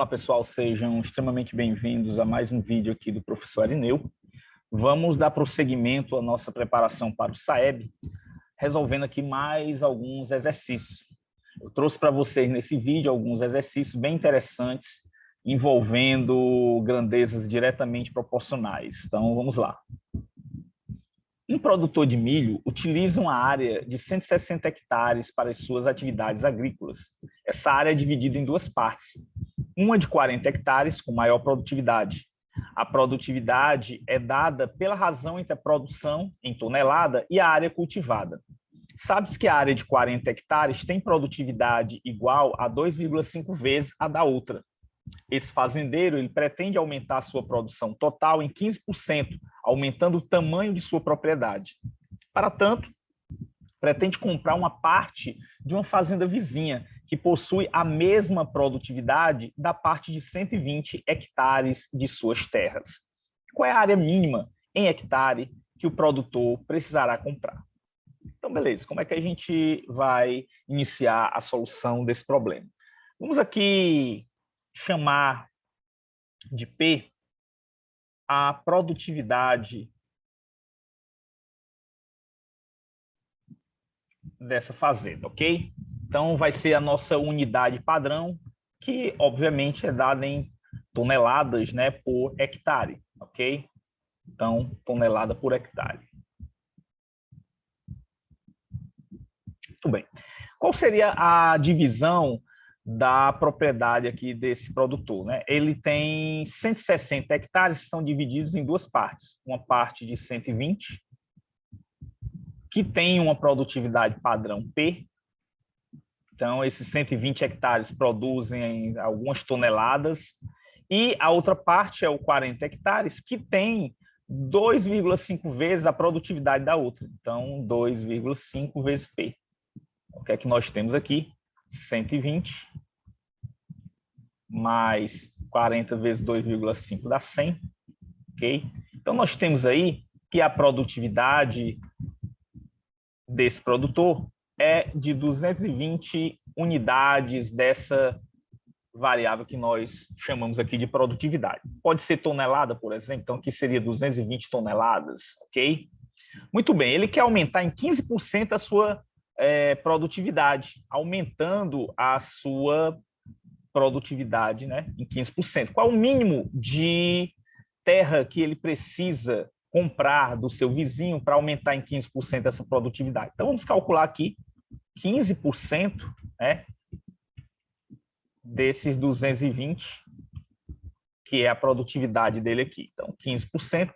Olá pessoal, sejam extremamente bem-vindos a mais um vídeo aqui do professor Arineu. Vamos dar prosseguimento à nossa preparação para o SAEB, resolvendo aqui mais alguns exercícios. Eu trouxe para vocês nesse vídeo alguns exercícios bem interessantes, envolvendo grandezas diretamente proporcionais. Então vamos lá. Um produtor de milho utiliza uma área de 160 hectares para as suas atividades agrícolas. Essa área é dividida em duas partes. Uma de 40 hectares com maior produtividade. A produtividade é dada pela razão entre a produção em tonelada e a área cultivada. Sabe-se que a área de 40 hectares tem produtividade igual a 2,5 vezes a da outra. Esse fazendeiro ele pretende aumentar a sua produção total em 15%, aumentando o tamanho de sua propriedade. Para tanto, pretende comprar uma parte de uma fazenda vizinha, que possui a mesma produtividade da parte de 120 hectares de suas terras. Qual é a área mínima em hectare que o produtor precisará comprar? Então, beleza, como é que a gente vai iniciar a solução desse problema? Vamos aqui chamar de P a produtividade dessa fazenda, ok? Então, vai ser a nossa unidade padrão, que obviamente é dada em toneladas, né, por hectare, ok? Então, tonelada por hectare. Muito bem. Qual seria a divisão da propriedade aqui desse produtor, né? Ele tem 160 hectares que são divididos em duas partes. Uma parte de 120, que tem uma produtividade padrão P. Então, esses 120 hectares produzem algumas toneladas. E a outra parte é o 40 hectares, que tem 2,5 vezes a produtividade da outra. Então, 2,5 vezes P. O que é que nós temos aqui? 120 mais 40 vezes 2,5 dá 100. Ok? Então, nós temos aí que a produtividade desse produtor é de 220 unidades dessa variável que nós chamamos aqui de produtividade. Pode ser tonelada, por exemplo, então aqui seria 220 toneladas, ok? Muito bem, ele quer aumentar em 15% a sua produtividade, aumentando a sua produtividade, né, em 15%. Qual é o mínimo de terra que ele precisa comprar do seu vizinho para aumentar em 15% essa produtividade? Então, vamos calcular aqui 15%, né, desses 220, que é a produtividade dele aqui. Então, 15%,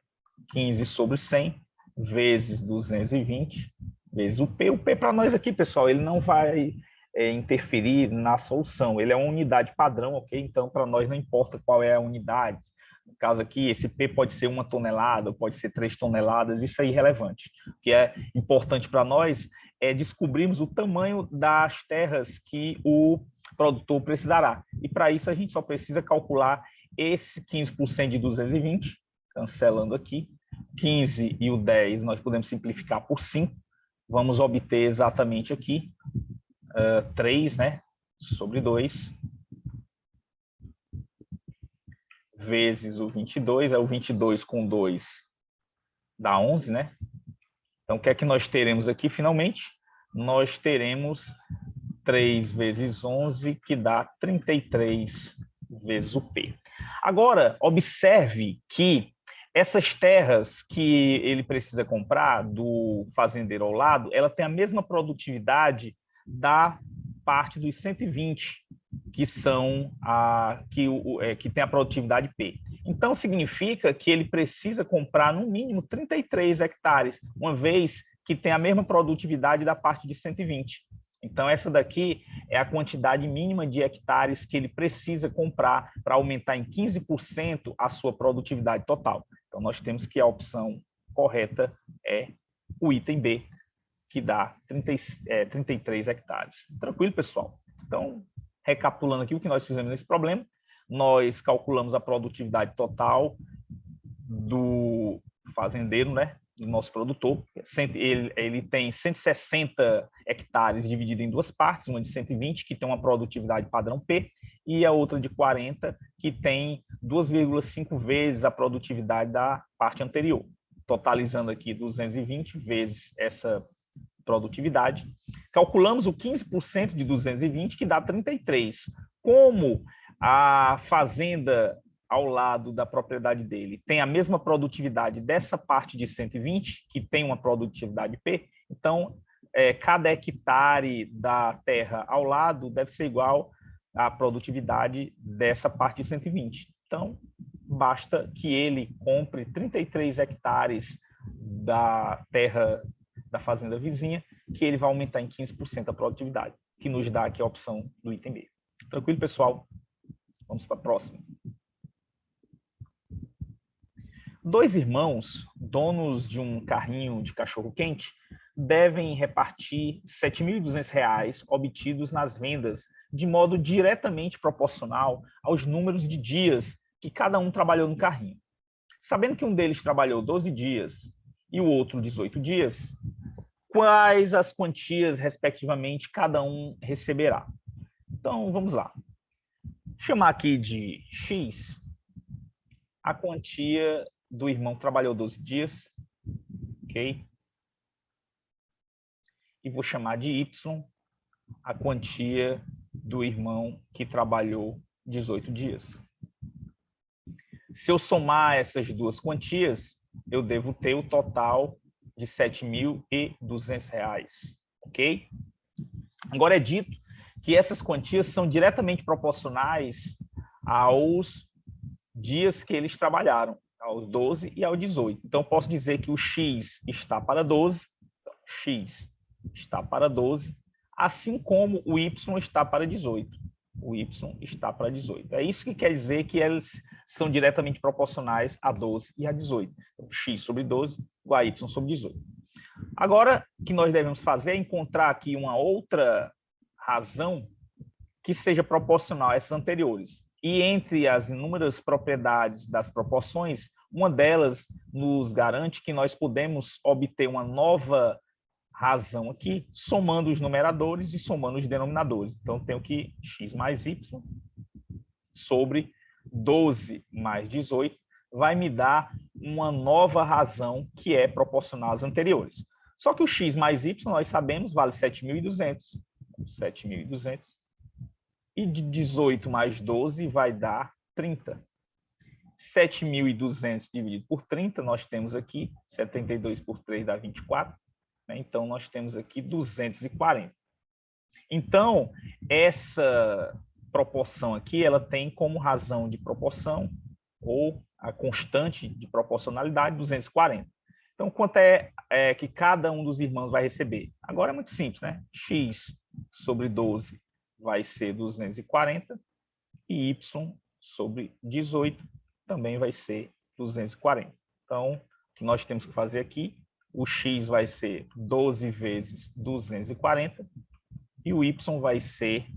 15 sobre 100, vezes 220, vezes o P. O P para nós aqui, pessoal, ele não vai interferir na solução. Ele é uma unidade padrão, ok? Então, para nós não importa qual é a unidade. No caso aqui, esse P pode ser 1 tonelada, pode ser 3 toneladas, isso é irrelevante. O que é importante para nós é descobrirmos o tamanho das terras que o produtor precisará. E para isso a gente só precisa calcular esse 15% de 220, cancelando aqui. 15 e o 10 nós podemos simplificar por 5. Vamos obter exatamente aqui 3, né, sobre 2, vezes o 22, é o 22 com 2 dá 11, né? Então, o que é que nós teremos aqui, finalmente? Nós teremos 3 vezes 11, que dá 33 vezes o P. Agora, observe que essas terras que ele precisa comprar do fazendeiro ao lado, ela tem a mesma produtividade da parte dos 120, que são que tem a produtividade P. Então, significa que ele precisa comprar, no mínimo, 33 hectares, uma vez que tem a mesma produtividade da parte de 120. Então, essa daqui é a quantidade mínima de hectares que ele precisa comprar para aumentar em 15% a sua produtividade total. Então, nós temos que a opção correta é o item B, que dá 33 hectares. Tranquilo, pessoal? Então, recapitulando aqui o que nós fizemos nesse problema, nós calculamos a produtividade total do fazendeiro, né, do nosso produtor. Ele tem 160 hectares dividido em duas partes, uma de 120, que tem uma produtividade padrão P, e a outra de 40, que tem 2,5 vezes a produtividade da parte anterior, totalizando aqui 220 vezes essa produtividade. Calculamos o 15% de 220, que dá 33. Como a fazenda ao lado da propriedade dele tem a mesma produtividade dessa parte de 120, que tem uma produtividade P, então cada hectare da terra ao lado deve ser igual à produtividade dessa parte de 120. Então, basta que ele compre 33 hectares da terra da fazenda vizinha, que ele vai aumentar em 15% a produtividade, que nos dá aqui a opção do item B. Tranquilo, pessoal? Vamos para a próxima. 2 irmãos, donos de um carrinho de cachorro-quente, devem repartir R$ 7.200 obtidos nas vendas, de modo diretamente proporcional aos números de dias que cada um trabalhou no carrinho. Sabendo que um deles trabalhou 12 dias e o outro 18 dias, quais as quantias, respectivamente, cada um receberá? Então, vamos lá. Chamar aqui de X a quantia do irmão que trabalhou 12 dias, ok? E vou chamar de Y a quantia do irmão que trabalhou 18 dias. Se eu somar essas duas quantias, eu devo ter o total de R$ 7.200, ok? Agora é dito que essas quantias são diretamente proporcionais aos dias que eles trabalharam, aos 12 e ao 18. Então, posso dizer que o X está para 12, X está para 12, assim como o Y está para 18. O Y está para 18. É isso que quer dizer que eles são diretamente proporcionais a 12 e a 18. Então, X sobre 12 igual a Y sobre 18. Agora, o que nós devemos fazer é encontrar aqui uma outra razão que seja proporcional a essas anteriores. E entre as inúmeras propriedades das proporções, uma delas nos garante que nós podemos obter uma nova razão aqui, somando os numeradores e somando os denominadores. Então, tenho que x mais y sobre 12 mais 18 vai me dar uma nova razão que é proporcional às anteriores. Só que o x mais y, nós sabemos, vale 7.200. 7.200. E de 18 mais 12 vai dar 30. 7.200 dividido por 30, nós temos aqui 72 por 3 dá 24. Então, nós temos aqui 240. Então, essa proporção aqui, ela tem como razão de proporção, ou a constante de proporcionalidade, 240. Então, quanto é que cada um dos irmãos vai receber? Agora é muito simples, né? X sobre 12 vai ser 240 e Y sobre 18 também vai ser 240. Então, o que nós temos que fazer aqui, o X vai ser 12 vezes 240 e o Y vai ser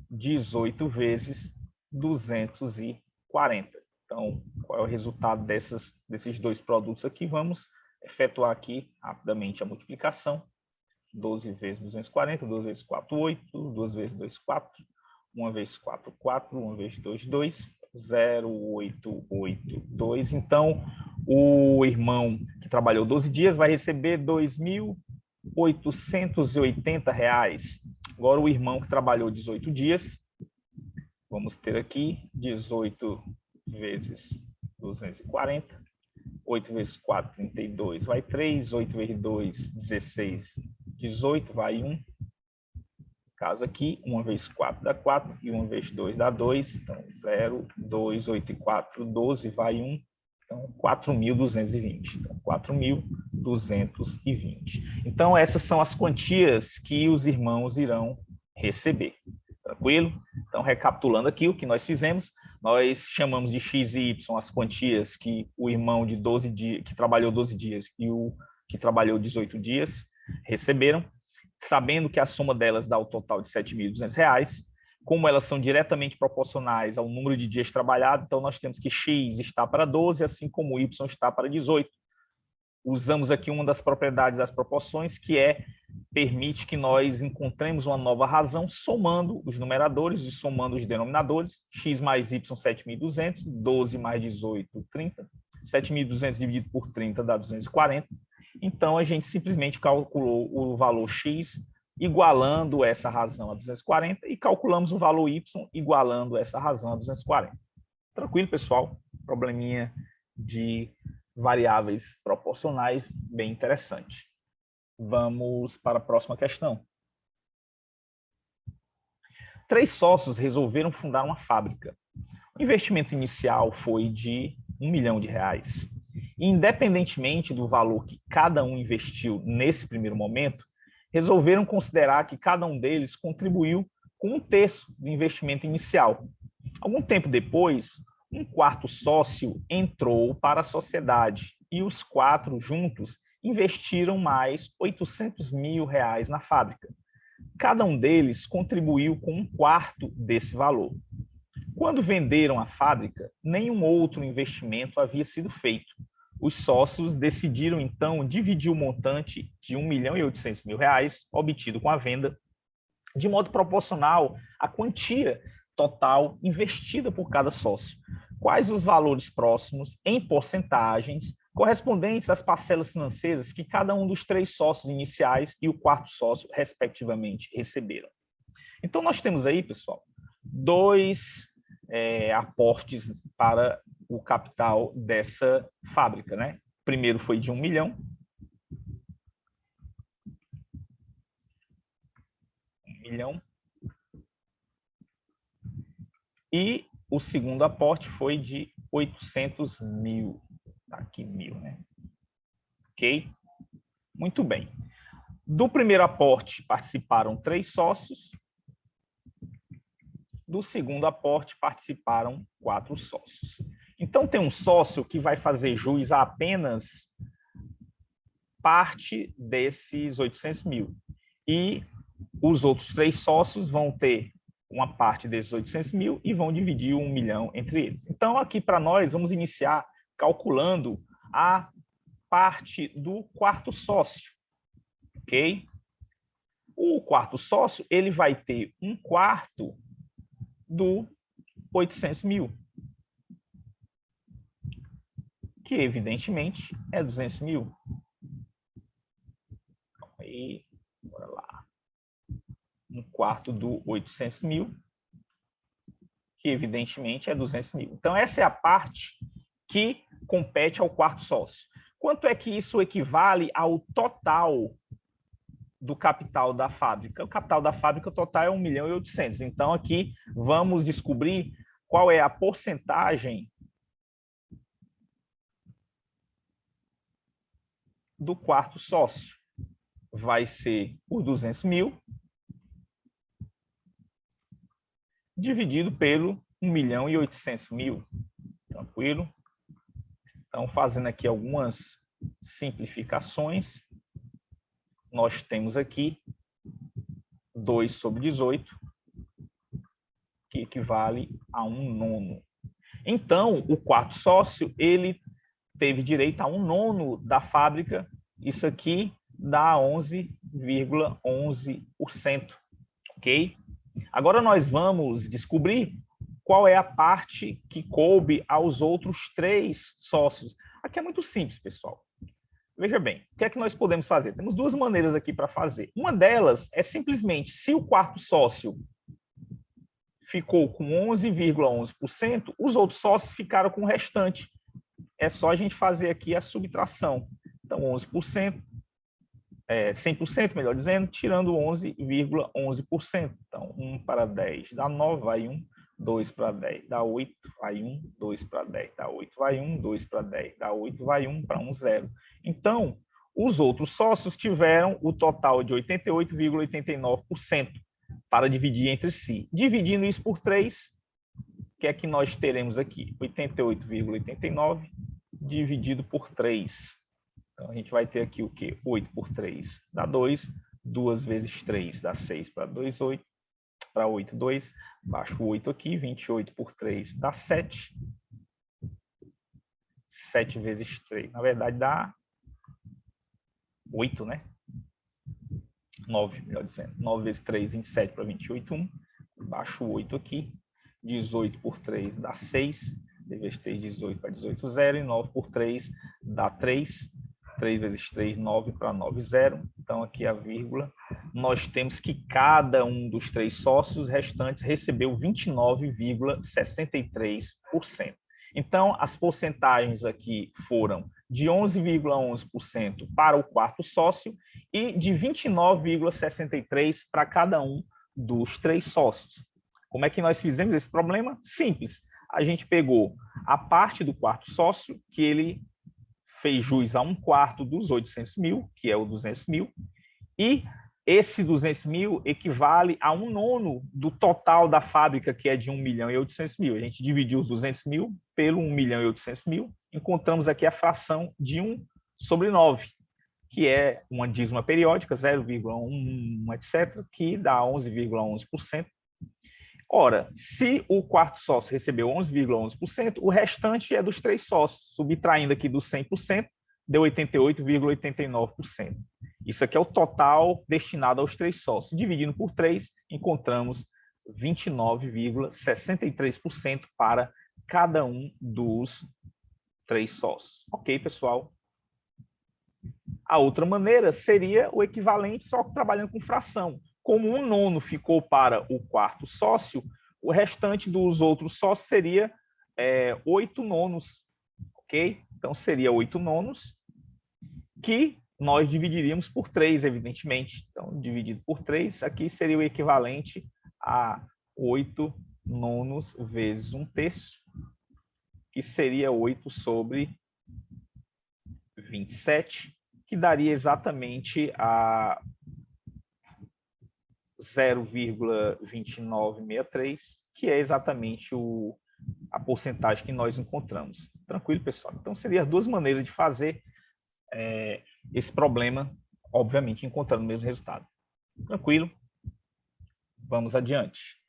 18 vezes 240. Então, qual é o resultado desses dois produtos aqui? Vamos efetuar aqui rapidamente a multiplicação. 12 vezes 240, 2 vezes 4, 8, 2 vezes 2, 4, 1 vezes 4, 4, 1 vezes 2, 2, 0, 8, 8, 2. Então, o irmão que trabalhou 12 dias vai receber R$ 2.880. Agora, o irmão que trabalhou 18 dias, vamos ter aqui 18 vezes 240, 8 vezes 4, 32, vai 3, 8 vezes 2, 16, 18, vai 1. Caso aqui, 1 vezes 4 dá 4 e 1 vezes 2 dá 2. Então, 0, 2, 8 e 4, 12, vai 1. Então, 4.220. Então, 4.220. Então, essas são as quantias que os irmãos irão receber. Tranquilo? Então, recapitulando aqui o que nós fizemos, nós chamamos de x e y as quantias que o irmão de 12 dias, que trabalhou 12 dias e o que trabalhou 18 dias receberam, sabendo que a soma delas dá o total de R$ 7.200. Como elas são diretamente proporcionais ao número de dias trabalhados, então nós temos que x está para 12, assim como y está para 18. usamos aqui uma das propriedades das proporções, que permite que nós encontremos uma nova razão somando os numeradores e somando os denominadores. X mais y, 7.200, 12 mais 18, 30. 7.200 dividido por 30 dá 240. Então, a gente simplesmente calculou o valor x igualando essa razão a 240 e calculamos o valor y igualando essa razão a 240. Tranquilo, pessoal? Probleminha de variáveis proporcionais bem interessante. Vamos para a próxima questão. 3 sócios resolveram fundar uma fábrica. O investimento inicial foi de R$1 milhão. E, independentemente do valor que cada um investiu nesse primeiro momento, resolveram considerar que cada um deles contribuiu com 1/3 do investimento inicial. Algum tempo depois, um quarto sócio entrou para a sociedade e os 4 juntos investiram mais R$800 mil na fábrica. Cada um deles contribuiu com 1/4 desse valor. Quando venderam a fábrica, nenhum outro investimento havia sido feito. Os sócios decidiram, então, dividir o montante de R$1.800.000 obtido com a venda de modo proporcional à quantia total investida por cada sócio. Quais os valores próximos, em porcentagens, correspondentes às parcelas financeiras que cada um dos 3 sócios iniciais e o quarto sócio, respectivamente, receberam? Então, nós temos aí, pessoal, 2 aportes para o capital dessa fábrica, né? O primeiro foi de R$1 milhão. E o segundo aporte foi de 800 mil. Tá aqui 1.000, né? Ok? Muito bem. Do primeiro aporte participaram 3 sócios. Do segundo aporte participaram 4 sócios. Então, tem um sócio que vai fazer jus a apenas parte desses 800 mil. E os outros 3 sócios vão ter uma parte desses 800 mil e vão dividir o 1 milhão entre eles. Então, aqui para nós, vamos iniciar calculando a parte do quarto sócio. Ok? O quarto sócio, ele vai ter 1/4 do 800 mil, que evidentemente é 200 mil. Calma aí, bora lá. 1/4 do 800 mil, que evidentemente é 200 mil. Então, essa é a parte que compete ao quarto sócio. Quanto é que isso equivale ao total do capital da fábrica? O capital da fábrica total é 1.800.000. Então, aqui vamos descobrir qual é a porcentagem do quarto sócio. Vai ser por 200 mil dividido pelo 1.800.000. Tranquilo? Então, fazendo aqui algumas simplificações, nós temos aqui 2 sobre 18, que equivale a 1/9. Então, o quarto sócio, ele teve direito a 1/9 da fábrica. Isso aqui dá 11,11%, ok? Agora nós vamos descobrir qual é a parte que coube aos outros 3 sócios. Aqui é muito simples, pessoal. Veja bem, o que é que nós podemos fazer? Temos 2 maneiras aqui para fazer. Uma delas é simplesmente, se o quarto sócio ficou com 11,11%, os outros sócios ficaram com o restante. É só a gente fazer aqui a subtração. Então, 11%, 100%, melhor dizendo, tirando 11,11%. Então, 1 para 10 dá 9, vai 1. 2 para 10 dá 8, vai 1. 2 para 10 dá 8, vai 1. 2 para 10 dá 8, vai 1. Para 1, 0. Então, os outros sócios tiveram o total de 88,89% para dividir entre si. Dividindo isso por 3, o que é que nós teremos aqui? 88,89 dividido por 3. Então, a gente vai ter aqui o quê? 8 por 3 dá 2. 2 vezes 3 dá 6 para 2, 8. Para 8, 2. Baixo o 8 aqui. 28 por 3 dá 7. 7 vezes 3, na verdade, dá 8, né? 9, melhor dizendo. 9 vezes 3, 27 para 28, 1. Baixo o 8 aqui. 18 por 3 dá 6. 3 vezes 3, 18 para 18, 0. E 9 por 3 dá 3. 3 vezes 3, 9 para 9, 0. Então, aqui a vírgula. Nós temos que cada um dos 3 sócios restantes recebeu 29,63%. Então, as porcentagens aqui foram de 11,11% para o quarto sócio e de 29,63% para cada um dos 3 sócios. Como é que nós fizemos esse problema? Simples. A gente pegou a parte do quarto sócio, que ele fez jus a 1/4 dos 800 mil, que é o 200 mil, e esse 200 mil equivale a 1/9 do total da fábrica, que é de 1.800.000. A gente dividiu os 200 mil pelo 1.800.000, encontramos aqui a fração de 1/9, que é uma dízima periódica, 0,1, etc., que dá 11,11%. Ora, se o quarto sócio recebeu 11,11%, o restante é dos 3 sócios. Subtraindo aqui dos 100%, deu 88,89%. Isso aqui é o total destinado aos 3 sócios. Dividindo por 3, encontramos 29,63% para cada um dos 3 sócios. Ok, pessoal? A outra maneira seria o equivalente, só que trabalhando com fração. Como 1/9 ficou para o quarto sócio, o restante dos outros sócios seria 8/9, ok? Então, seria 8/9, que nós dividiríamos por 3, evidentemente. Então, dividido por 3, aqui seria o equivalente a 8/9 vezes 1/3, que seria 8 sobre 27, que daria exatamente a 0,2963, que é exatamente a porcentagem que nós encontramos. Tranquilo, pessoal? Então, seriam as duas maneiras de fazer esse problema, obviamente, encontrando o mesmo resultado. Tranquilo? Vamos adiante.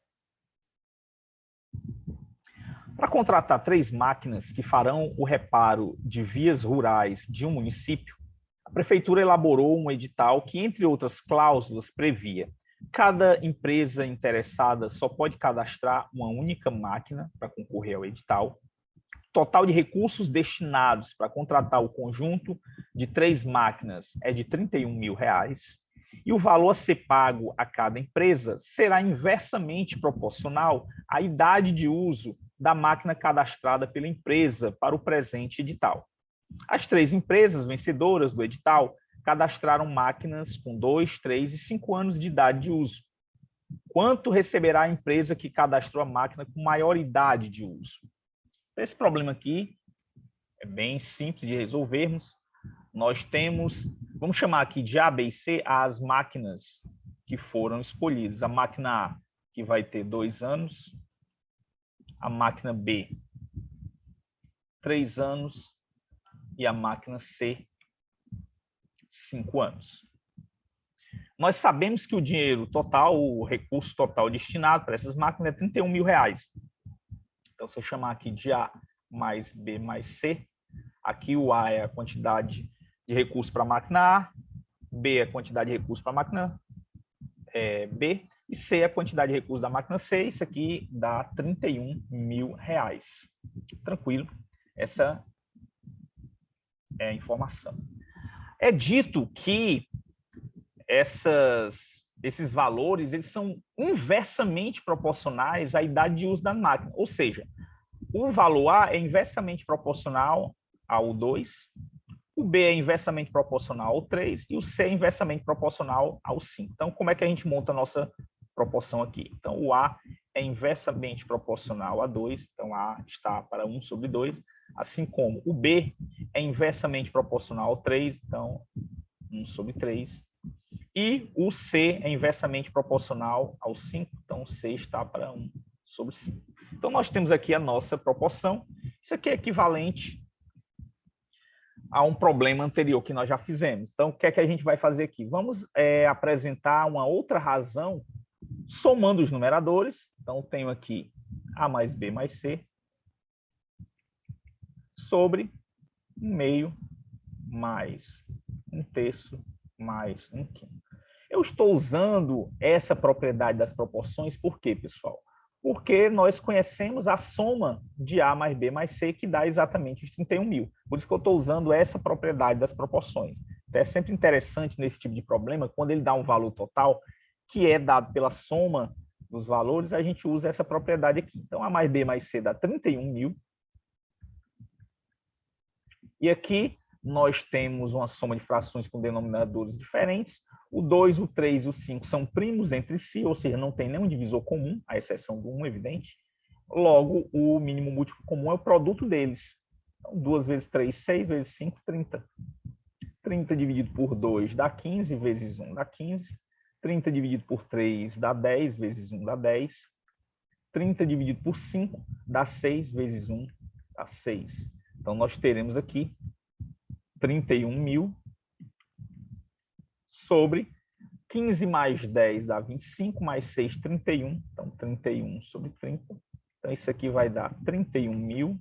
Para contratar 3 máquinas que farão o reparo de vias rurais de um município, a Prefeitura elaborou um edital que, entre outras cláusulas, previa: cada empresa interessada só pode cadastrar uma única máquina para concorrer ao edital. Total de recursos destinados para contratar o conjunto de 3 máquinas é de R$ 31 mil. E o valor a ser pago a cada empresa será inversamente proporcional à idade de uso da máquina cadastrada pela empresa para o presente edital. As 3 empresas vencedoras do edital cadastraram máquinas com 2, 3 e 5 anos de idade de uso. Quanto receberá a empresa que cadastrou a máquina com maior idade de uso? Esse problema aqui é bem simples de resolvermos. Nós temos, vamos chamar aqui de A, B e C, as máquinas que foram escolhidas. A máquina A, que vai ter 2 anos. A máquina B, 3 anos. E a máquina C, 5 anos. Nós sabemos que o dinheiro total, o recurso total destinado para essas máquinas é R$ 31 mil. Então, se eu chamar aqui de A mais B mais C, aqui o A é a quantidade de recursos para a máquina A, B é a quantidade de recursos para a máquina B, e C é a quantidade de recursos da máquina C. Isso aqui dá R$ 31 mil. Tranquilo? Essa é a informação. É dito que esses valores eles são inversamente proporcionais à idade de uso da máquina. Ou seja, o valor A é inversamente proporcional ao 2, o B é inversamente proporcional ao 3 e o C é inversamente proporcional ao 5. Então, como é que a gente monta a nossa proporção aqui? Então, o A é inversamente proporcional a 2, então A está para 1 sobre 2, assim como o B é inversamente proporcional ao 3, então 1 sobre 3. E o C é inversamente proporcional ao 5, então C está para 1 sobre 5. Então, nós temos aqui a nossa proporção. Isso aqui é equivalente a um problema anterior que nós já fizemos. Então, o que é que a gente vai fazer aqui? Vamos apresentar uma outra razão somando os numeradores. Então, tenho aqui A mais B mais C sobre 1/2 mais 1/3 mais 1/5. Eu estou usando essa propriedade das proporções por quê, pessoal? Porque nós conhecemos a soma de A mais B mais C, que dá exatamente os 31.000. Por isso que eu estou usando essa propriedade das proporções. Então, é sempre interessante nesse tipo de problema, quando ele dá um valor total, que é dado pela soma dos valores, a gente usa essa propriedade aqui. Então, A mais B mais C dá 31.000. E aqui nós temos uma soma de frações com denominadores diferentes. O 2, o 3 e o 5 são primos entre si, ou seja, não tem nenhum divisor comum, à exceção do 1, evidente. Logo, o mínimo múltiplo comum é o produto deles. Então, 2 vezes 3, 6 vezes 5, 30. 30 dividido por 2 dá 15, vezes 1 dá 15. 30 dividido por 3 dá 10, vezes 1 dá 10. 30 dividido por 5 dá 6, vezes 1 dá 6. Então, nós teremos aqui 31.000 sobre 15 mais 10 dá 25, mais 6, 31. Então, 31 sobre 30. Então, isso aqui vai dar 31.000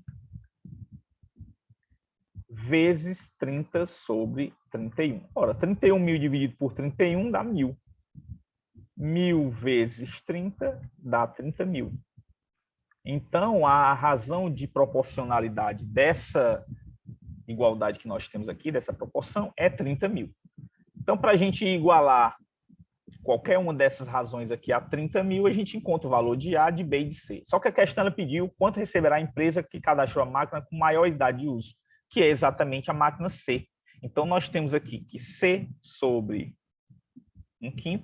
vezes 30 sobre 31. Ora, 31.000 dividido por 31 dá 1.000. 1.000 vezes 30 dá 30.000. Então, a razão de proporcionalidade dessa igualdade que nós temos aqui, dessa proporção, é 30.000. Então, para a gente igualar qualquer uma dessas razões aqui a 30.000, a gente encontra o valor de A, de B e de C. Só que a questão ela pediu quanto receberá a empresa que cadastrou a máquina com maior idade de uso, que é exatamente a máquina C. Então, nós temos aqui que C sobre 1/5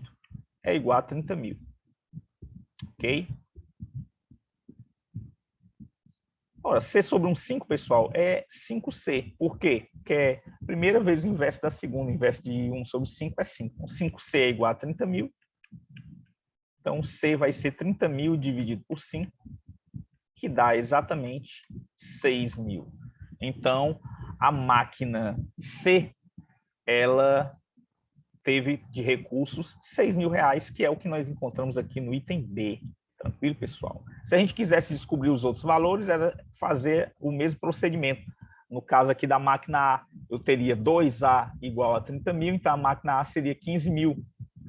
é igual a 30.000. Ok? Ora, C sobre 1/5, pessoal, é 5C. Por quê? Porque é a primeira vez o inverso da segunda. O inverso de 1 sobre 5 é 5. Então, 5C é igual a 30.000. Então, C vai ser 30.000 dividido por 5, que dá exatamente 6.000. Então, a máquina C, ela teve de recursos R$6.000, que é o que nós encontramos aqui no item B. Tranquilo, pessoal? Se a gente quisesse descobrir os outros valores, era fazer o mesmo procedimento. No caso aqui da máquina A, eu teria 2A igual a 30.000, então a máquina A seria 15.000.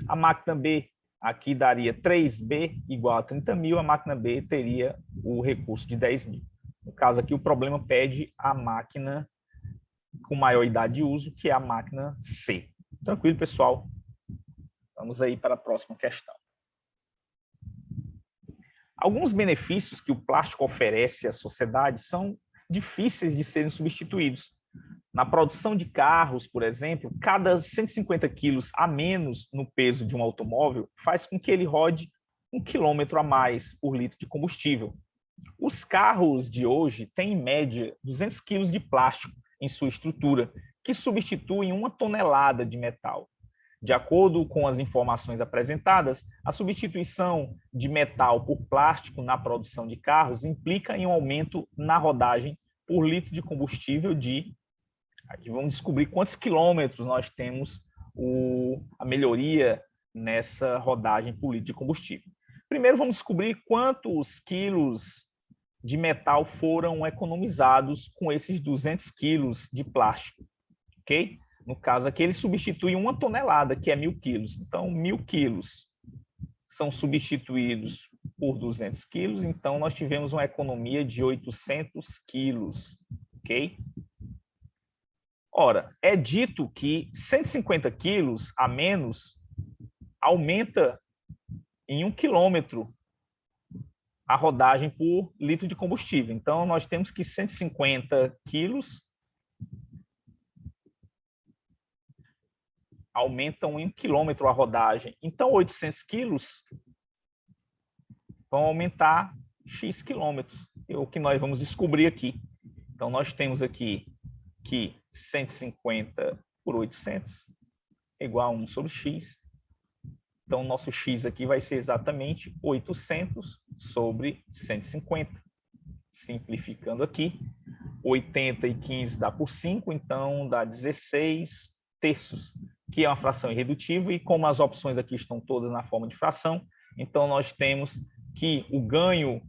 A máquina B, aqui daria 3B igual a 30.000, a máquina B teria o recurso de 10.000. No caso aqui, o problema pede a máquina com maior idade de uso, que é a máquina C. Tranquilo, pessoal? Vamos aí para a próxima questão. Alguns benefícios que o plástico oferece à sociedade são difíceis de serem substituídos. Na produção de carros, por exemplo, cada 150 quilos a menos no peso de um automóvel faz com que ele rode 1 quilômetro a mais por litro de combustível. Os carros de hoje têm, em média, 200 quilos de plástico em sua estrutura, que substituem 1 tonelada de metal. De acordo com as informações apresentadas, a substituição de metal por plástico na produção de carros implica em um aumento na rodagem por litro de combustível de... Aqui vamos descobrir quantos quilômetros nós temos a melhoria nessa rodagem por litro de combustível. Primeiro, vamos descobrir quantos quilos de metal foram economizados com esses 200 quilos de plástico, ok? No caso aqui, ele substitui 1 tonelada, que é 1.000 quilos. Então, 1.000 quilos são substituídos por 200 quilos, então nós tivemos uma economia de 800 quilos, ok? Ora, é dito que 150 quilos a menos aumenta em 1 quilômetro a rodagem por litro de combustível. Então, nós temos que 150 quilos aumentam em 1 quilômetro a rodagem. Então, 800 quilos vão aumentar X quilômetros. É o que nós vamos descobrir aqui. Então, nós temos aqui que 150 por 800 é igual a 1 sobre X. Então, o nosso X aqui vai ser exatamente 800 sobre 150. Simplificando aqui, 80 e 15 dá por 5, então dá 16 terços, que é uma fração irredutível, e como as opções aqui estão todas na forma de fração, então nós temos que o ganho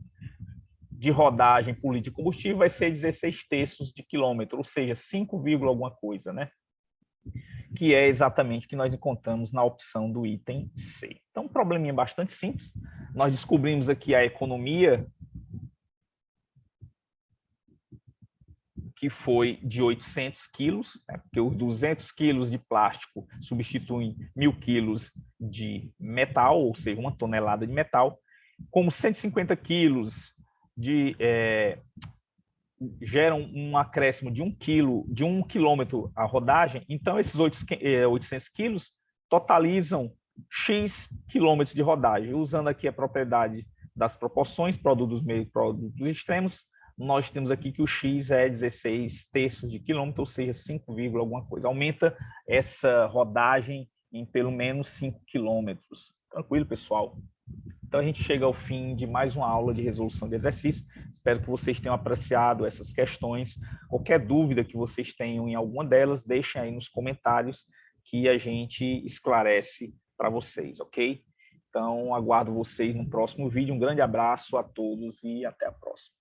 de rodagem por litro de combustível vai ser 16 terços de quilômetro, ou seja, 5, alguma coisa, né? que é exatamente o que nós encontramos na opção do item C. Então, um probleminha bastante simples. Nós descobrimos aqui a economia, que foi de 800 quilos, né, porque os 200 quilos de plástico substituem 1.000 quilos de metal, ou seja, 1 tonelada de metal, como 150 quilos geram um acréscimo de 1 quilômetro a rodagem, então esses 800 quilos totalizam X quilômetros de rodagem. Usando aqui a propriedade das proporções, produtos meios e produtos extremos, nós temos aqui que o X é 16 terços de quilômetro, ou seja, 5, alguma coisa. Aumenta essa rodagem em pelo menos 5 quilômetros. Tranquilo, pessoal? Então, a gente chega ao fim de mais uma aula de resolução de exercício. Espero que vocês tenham apreciado essas questões. Qualquer dúvida que vocês tenham em alguma delas, deixem aí nos comentários que a gente esclarece para vocês, ok? Então, aguardo vocês no próximo vídeo. Um grande abraço a todos e até a próxima.